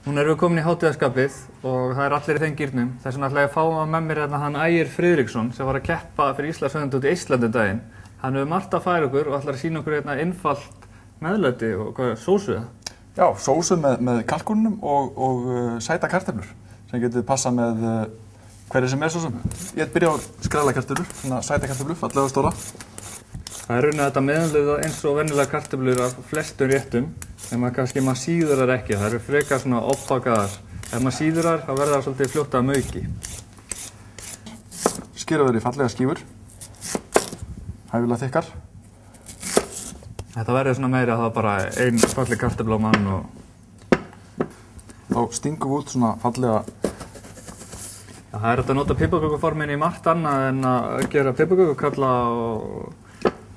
Núna erum við komin í hátíðarskapið og það allir í þeim gírnum. Þess vegna ætla ég að fá með mér hann Ægir Friðriksson sem var að keppa fyrir Íslandshöfund út í Eistlandi daginn. Hann hefur margt að færa okkur og ætlar að sýna okkur einfalt meðlæti og hvað sósu það? Já, sósu með kalkúnum og sæta kartöflur sem getur passað með hverju sem sósum. Ég byrja á skræla kartöflur, svona sæta kartöflur, fallega og stóra. Það raunin þetta meðlæti eins og venjulega kartöflur af flestum réttum. En maður síður þær ekki, það eru frekar svona oppakaðar. Ef maður síður þær, þá verður það svolítið fljótt að mauki. Skera þær í fallega skífur, hæfilega þykkar. Þetta verður svona meira að það bara ein falleg kartöfla á mann og... Þá stingum við út svona fallega... Já, það er hægt að nota piparkökuformin í margt annað en að gera piparkökukalla og...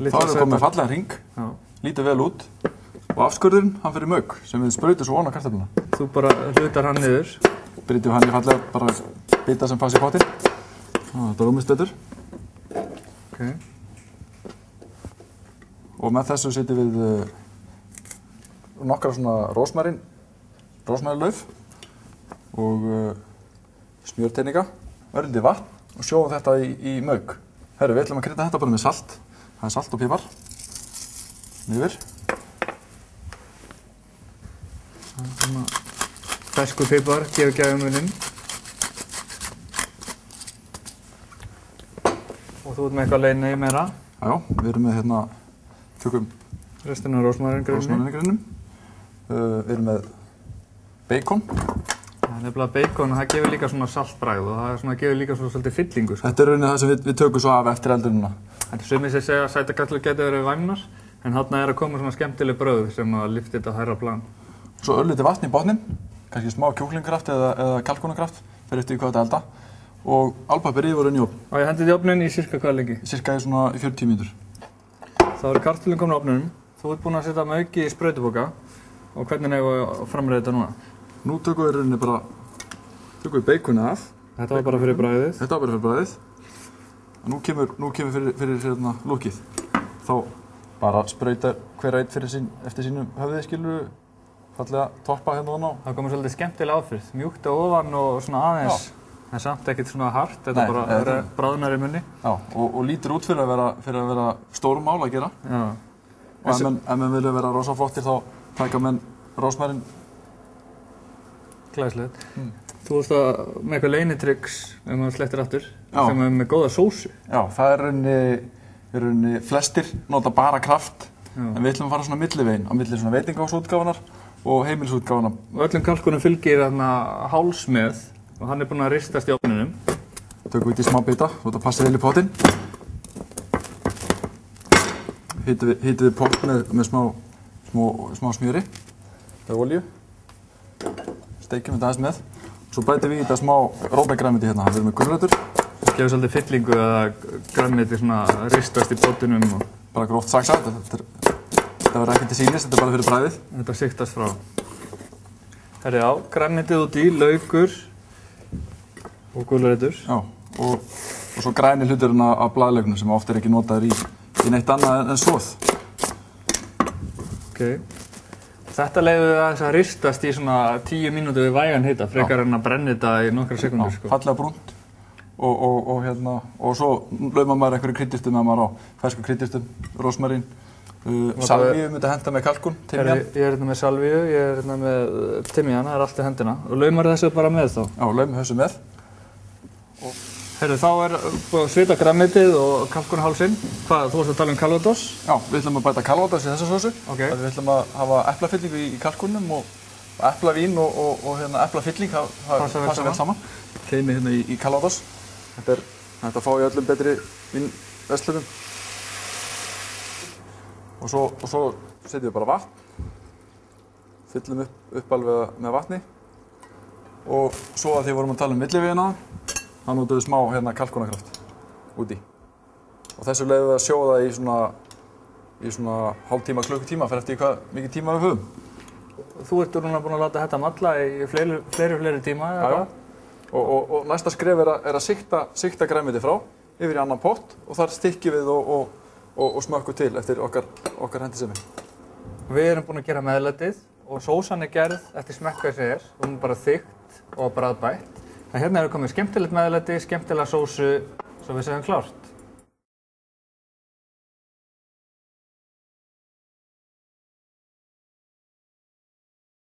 Þá erum við komið með fallega hring, lítur vel út. Og afskurðurinn, hann fyrir mauk, sem við sprautum svo ofan á kartöfluna. Þú bara hlutar hann niður. Brýtum hann í fallega, bara bita sem passa í pottinn. Þetta rúmist betur. Okay. Og með þessu setjum við nokkra svona rósmarinlauf og smjörteininga, örlítið vatn og sjóum þetta í mauk. Herru, við ætlum að krydda þetta bara með salt. Það er salt og pipar. Yfir. Ferskur pipar, gefur gæfum muninn. Og þú ert með eitthvað leini meira. Já, við erum með hérna, tökum restina af rósmaringreinum. Við erum með bacon. Það er nefnilega bacon, það gefur líka svona saltbragð og það gefur líka svona svolítið fyllingu. Sko. Þetta er rauninni það sem við tökum svo af eftir eldununa. Sumir sem segja að sæta kartöflur geti verið væmnar, en þarna er að koma svona skemmtileg brauð sem að lyfti þetta á hærra plan. Svo örlítið vatn í botninn, kannski smá kjúklingakraft eða kalkúnakraft, fyrir eftir hvað þetta elda. Og álpappirið voru inn í ofn. Og ég hendi þetta í ofnin í cirka hvað lengi? Cirka í svona 40 mínútur. Þá eru kartöflurnar komnar á ofninum. Þú ert búinn að setja mauki í sprautupoka. Og hvernig eigum við að framreiða þetta núna? Nú tökum við rauninni bara, baconið af. Þetta var bara fyrir bragðið? Þetta var bara fyrir bragðið. Nú kemur fyrir hérna lókið. Þá bara sprauta hver og einn eftir sínum höfði, skilurðu. Fallega toppa hérna ofan á. Það komur svolítið skemmtilega áferð, mjúkt á ofan og svona aðeins, en samt ekkert svona hart, þetta bara bráðnar í munni. Já, og lítur út fyrir að vera stórum mál að gera. Já. Og ef menn vilja vera rosa flottir þá taka menn rósmarin. Glæsilegt. Þú veist með eitthvað leynitryggs ef maður slettir aftur, sem er með góða sósu. Já, það er rauninni flestir nota bara kraft, en við ætlum að fara svona millivegin, á milli svona veitingahúsútgáfunar og heimilisútgáfuna. Og öllum kalkunum fylgir þarna hálsmeð og hann er búinn að ristast í ofninum. Tökum við þetta í smá bita, þetta passir vel í pottinn. Hýtum við pott með smá smjöri eða olíu. Steikjum þetta aðeins með. Svo bætum við í þetta smá róbegræmiti hérna, við erum með gulrætur. Það gefur svolítið fyllingu að græmiti svona ristast í pottinum og bara gróft saxað. Það verður ekki til sýnis, þetta er bara fyrir bragðið. Þetta siktast frá. Herri á, grænmetið út í, laukur og gulrætur. Já, og svo græni hluturinn af blaðlaugnum sem oft er ekki notaður í neitt annað en svoð. Ok. Þetta leyfum við aðeins að ristast í svona 10 mínútur við vægan hita, frekar en að brenna þetta í nokkra sekundur. Já, fallega brúnt. Og svo laumar maður einhverju kryddirstum með maður á. Fersku kryddirstum, rósmarín. Salvíu myndi henta með kalkún, timjan. Ég er hérna með salvíu, ég er hérna með timjan, það er allt í hendina. Og laumar þessu bara með þá? Já, laumar þessu með. Herru, þá er búið að svita grænmetið og kalkúnhálsinn. Þú varst að tala um calvados? Já, við ætlum að bæta calvados í þessa sósu. Ok. Við ætlum að hafa eplafyllingu í kalkúnum og eplavín og hérna eplafylling, það passa vel saman. Keimi hérna í calvados. Þetta fá í öllum betri vínverslunum. Og svo setjum við bara vatn, fyllum upp alveg með vatni og svo að því vorum að tala um millivegina, þá notum við smá hérna kalkúnakraft úti. Og þessu leyfum við að sjóða í svona hálftíma, klukkutíma, fyrir eftir hvað mikið tíma við höfum. Þú ert núna búinn að láta þetta malla í fleiri tíma, eða hvað? Og næsta skref er að sigta grænmetið frá yfir í annan pott og þar stykkjum við og smökkum til eftir okkar hendisemi. Við erum búin að gera meðlætið og sósan gerð eftir smekk hvað segir. Hún bara þykkt og bragðbætt. En hérna komið skemmtilegt meðlæti, skemmtilega sósu, svo við segjum klárt.